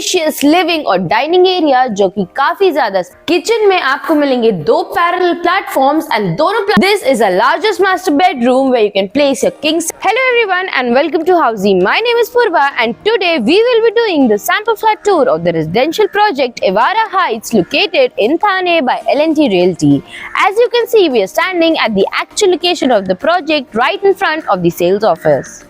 Spacious living और dining area जो कि काफी ज्यादा। किचन में आपको मिलेंगे 2 पैरेलल प्लेटफॉर्म्स एंड दोनों this is a largest master bedroom where you can place your kings. Hello everyone and welcome to Housiey. My name is Purva and today we will be doing the sample flat tour of the residential project Evara Heights located in Thane by L&T Realty. As you can see, we are standing at the actual location of the project right in front of the sales office.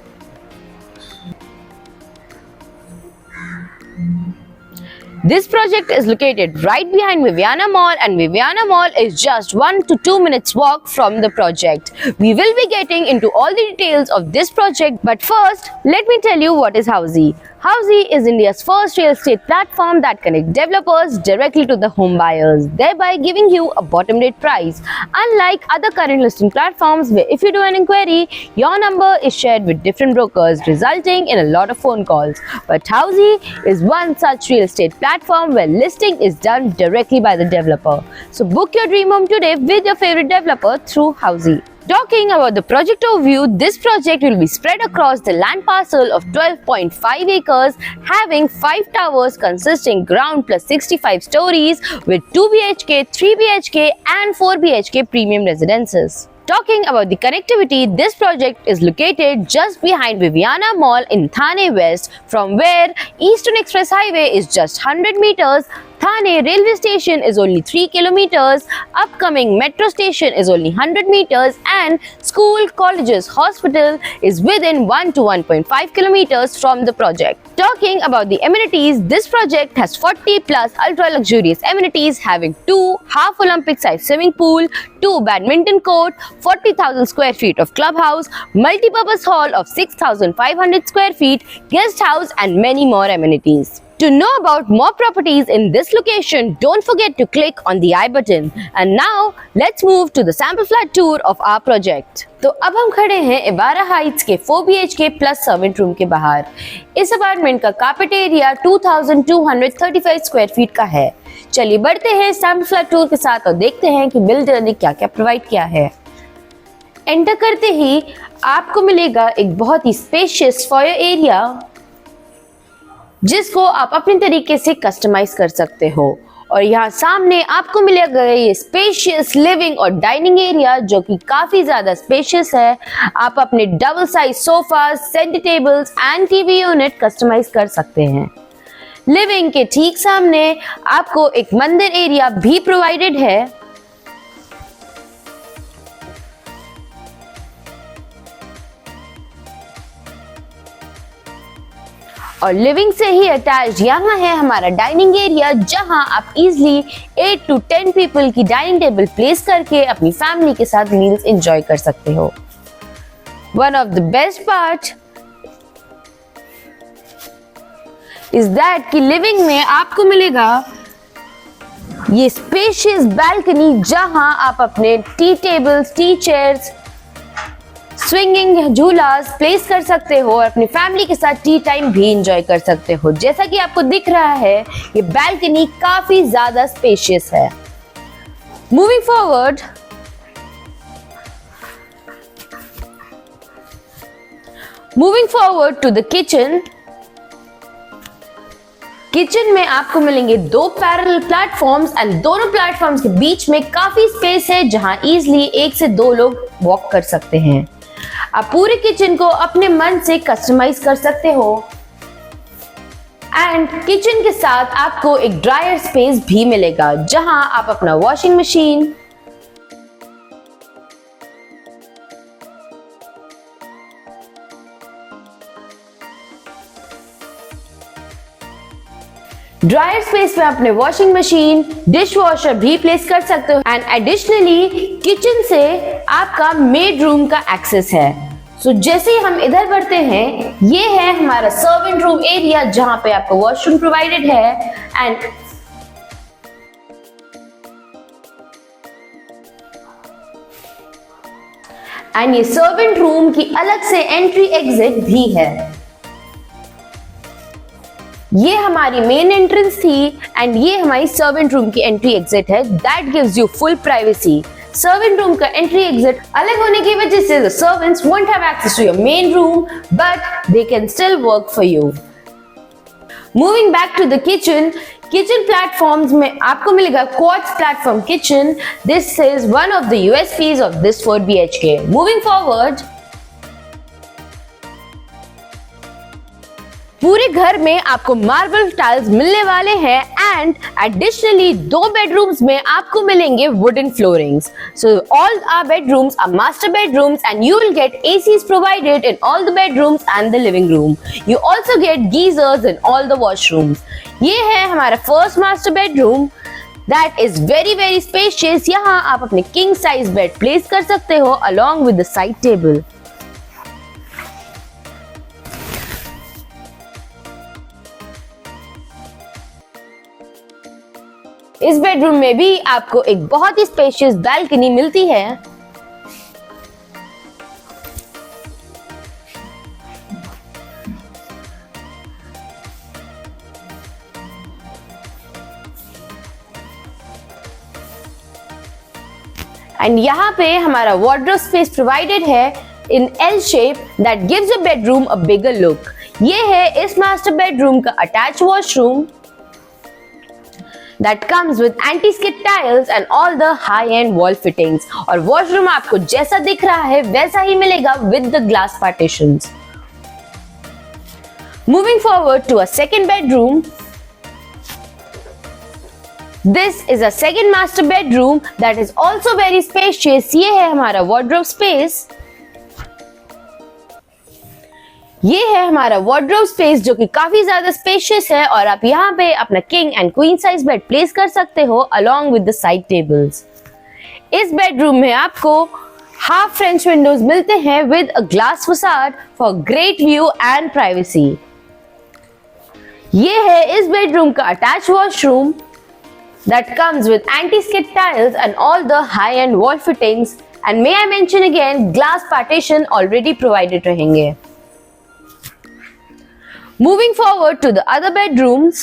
This project is located right behind Viviana Mall and Viviana Mall is just 1 to 2 minutes walk from the project. We will be getting into all the details of this project, but first let me tell you what is Housy. Housy is India's first real estate platform that connects developers directly to the home buyers, thereby giving you a bottom rate price. Unlike other current listing platforms where if you do an inquiry, your number is shared with different brokers, resulting in a lot of phone calls. But Housy is one such real estate platform where listing is done directly by the developer. So book your dream home today with your favorite developer through Housy. Talking about the project overview, this project will be spread across the land parcel of 12.5 acres, having 5 towers consisting ground plus 65 stories with 2 BHK, 3 BHK and 4 BHK premium residences. Talking about the connectivity, this project is located just behind Viviana Mall in Thane West, from where Eastern Express Highway is just 100 meters, Thane railway station is only 3 kilometers, upcoming metro station is only 100 meters and school, colleges, hospital is within 1 to 1.5 kilometers from the project. Talking about the amenities, this project has 40 plus ultra luxurious amenities having 2 half Olympic size swimming pool, 2 badminton court, 40,000 square feet of clubhouse, multi-purpose hall of 6,500 square feet, guest house and many more amenities. To know about more properties in this location, don't forget to click on the I button. And now, let's move to the sample flat tour of our project. तो अब हम खड़े हैं Evara Heights के 4 BHK plus servant room के बाहर। इस apartment का कार्पेट एरिया 2235 स्क्वायर फीट का है। चलिए बढ़ते हैं सैंपल फ्लैट टूर के साथ और देखते हैं कि बिल्डर ने क्या क्या प्रोवाइड किया है। एंटर करते ही आपको मिलेगा एक बहुत ही स्पेशियस फॉयर एरिया जिसको आप अपने तरीके से कस्टमाइज कर सकते हो। और यहाँ सामने आपको मिलेगा ये स्पेशियस लिविंग और डाइनिंग एरिया जो कि काफी ज्यादा स्पेशियस है। आप अपने double size sofa, centre tables and TV unit customise कर सकते हैं। लिविंग के ठीक सामने आपको एक मंदिर एरिया भी प्रोवाइडेड है। और लिविंग से ही अटैच यहाँ है हमारा डाइनिंग एरिया जहाँ आप इजीली 8 to 10 पीपल की डाइनिंग टेबल प्लेस करके अपनी फैमिली के साथ मील्स एंजॉय कर सकते हो। One of the best part is that कि लिविंग में आपको मिलेगा ये स्पेशियस बैल्कनी जहां आप अपने tea tables, tea chairs, swinging झूलास प्लेस कर सकते हो और अपनी फैमिली के साथ टी टाइम भी एंजॉय कर सकते हो। जैसा कि आपको दिख रहा है ये बैल्कनी काफी ज्यादा स्पेशियस है। Moving forward to the kitchen. Kitchen में आपको मिलेंगे 2 पैरेलल प्लेटफॉर्म्स एंड दोनों प्लेटफॉर्म्स के बीच में काफी स्पेस है जहां इजीली 1 से 2 लोग वॉक कर सकते हैं। आप पूरे किचन को अपने मन से कस्टमाइज कर सकते हो एंड किचन के साथ आपको एक ड्रायर स्पेस भी मिलेगा जहां आप अपना वॉशिंग मशीन, ड्रायर स्पेस में अपने वॉशिंग मशीन, डिश वॉशर भी प्लेस कर सकते हो एंड एडिशनली किचन से आपका मेड रूम का एक्सेस है। सो जैसे ही हम इधर बढ़ते हैं ये है हमारा सर्वेंट रूम एरिया जहां पे आपको वॉशरूम प्रोवाइडेड है एंड ये सर्वेंट रूम की अलग से एंट्री एग्जिट भी है। ये हमारी मेन एंट्रेंस थी एंड ये हमारी सर्वेंट रूम की एंट्री एग्जिट है। That gives you full privacy. Servant room का एंट्री एग्जिट अलग होने की वजह से the servants won't have access to your main room, but they can still work for you. Moving back to the kitchen platforms में आपको मिलेगा quartz platform kitchen. This is one of the USPs of this 4 BHK. Moving forward, पूरे घर में आपको marble tiles मिलने वाले हैं एंड एडिशनली 2 बेडरूम्स में आपको मिलेंगे wooden floorings. So all our bedrooms are master bedrooms and you will get ACs provided in all the bedrooms and the living room. You also get geysers in all the washrooms. ये है हमारा first master bedroom. That is very spacious. यहाँ आप अपने king size bed place कर सकते हो along with the side table. इस बेडरूम में भी आपको एक बहुत ही स्पेशियस बैल्कनी मिलती है. एंड यहाँ पे हमारा वार्डरोब स्पेस प्रोवाइडेड है इन L shape that gives a bedroom a bigger look. ये है इस मास्टर बेडरूम का attach washroom that comes with anti-skid tiles and all the high-end wall fittings. और वॉशरूम आपको जैसा दिख रहा है वैसा ही मिलेगा with the glass partitions. Moving forward to a second bedroom. This is a second master bedroom that is also very spacious. ये है हमारा wardrobe space. ये है हमारा वार्डरोब स्पेस जो कि काफी ज्यादा स्पेशियस है और आप यहाँ पे अपना king and queen size bed place कर सकते हो along with the side tables. इस बेडरूम में आपको हाफ फ्रेंच विंडोज मिलते हैं with a glass facade for great view and privacy. ये है इस बेडरूम का attach washroom that comes with anti skid tiles and all the high end wall fittings and may I mention again glass partition already provided रहेंगे. Moving forward to the other bedrooms.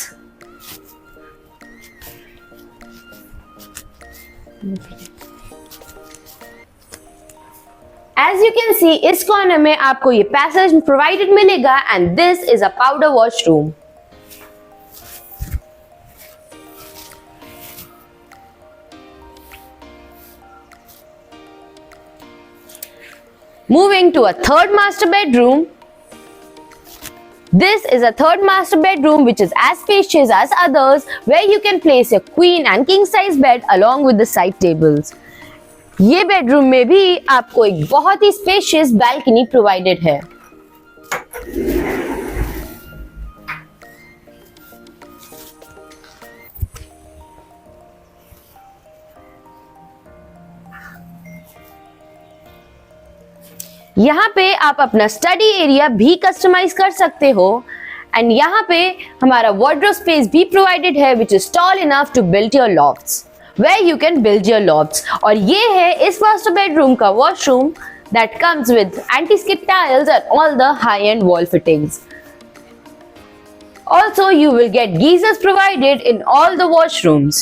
As you can see, इस corner में आपको ये passage provided मिलेगा and this is a powder washroom. Moving to a third master bedroom. This is a third master bedroom which is as spacious as others where you can place your queen and king size bed along with the side tables. ये bedroom में भी आपको एक बहुत ही spacious balcony provided है. यहाँ पे आप अपना स्टडी एरिया भी कस्टमाइज कर सकते हो एंड यहाँ पे हमारा वार्डरोब स्पेस भी प्रोवाइडेड है which is tall enough to build your lofts where you can build your lofts. और ये है इस मास्टर बेडरूम का washroom that comes with anti skid tiles and all the high end wall fittings. Also you will get geysers provided in all the washrooms.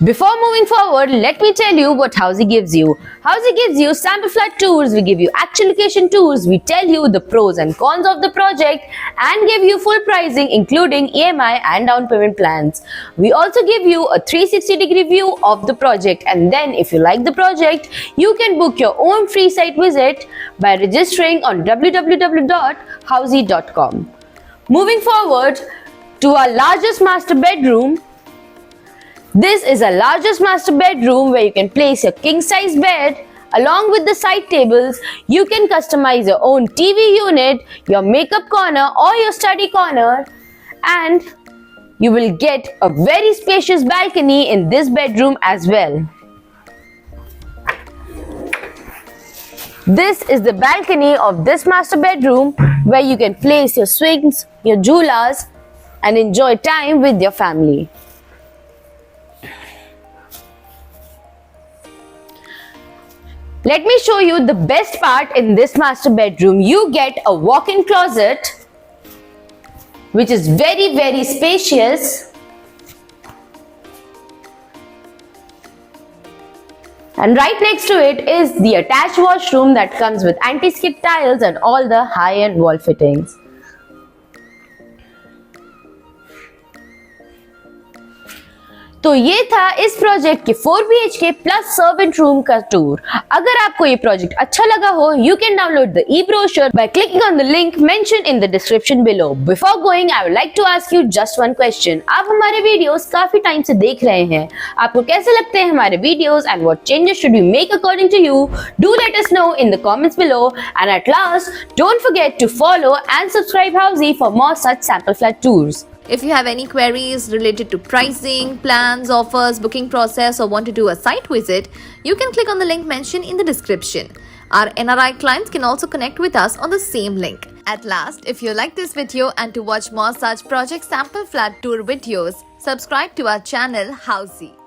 Before moving forward, let me tell you what Housey gives you. Housey gives you sample flat tours, we give you actual location tours, we tell you the pros and cons of the project and give you full pricing including EMI and down payment plans. We also give you a 360-degree view of the project and then if you like the project, you can book your own free site visit by registering on www.housey.com. Moving forward to our largest master bedroom. This is a largest master bedroom where you can place your king size bed along with the side tables. You can customize your own TV unit, your makeup corner or your study corner and you will get a very spacious balcony in this bedroom as well. This is the balcony of this master bedroom where you can place your swings, your jhulas and enjoy time with your family. Let me show you the best part in this master bedroom. You get a walk-in closet which is very spacious. And right next to it is the attached washroom that comes with anti-skid tiles and all the high-end wall fittings. तो ये था इस project के 4 BHK plus servant room का tour. अगर आपको ये project अच्छा लगा हो, you can download the e-brochure by clicking on the link mentioned in the description below. Before going, I would like to ask you just one question. आप हमारे videos काफी टाइम से देख रहे हैं, आपको कैसे लगते हैं हमारे videos and what changes should we make according to you? Do let us know in the comments below. And at last, don't forget to follow and subscribe Housey for more such sample flat tours. If you have any queries related to pricing, plans, offers, booking process, or want to do a site visit, you can click on the link mentioned in the description. Our NRI clients can also connect with us on the same link. At last, if you like this video and to watch more such project sample flat tour videos, subscribe to our channel Housey.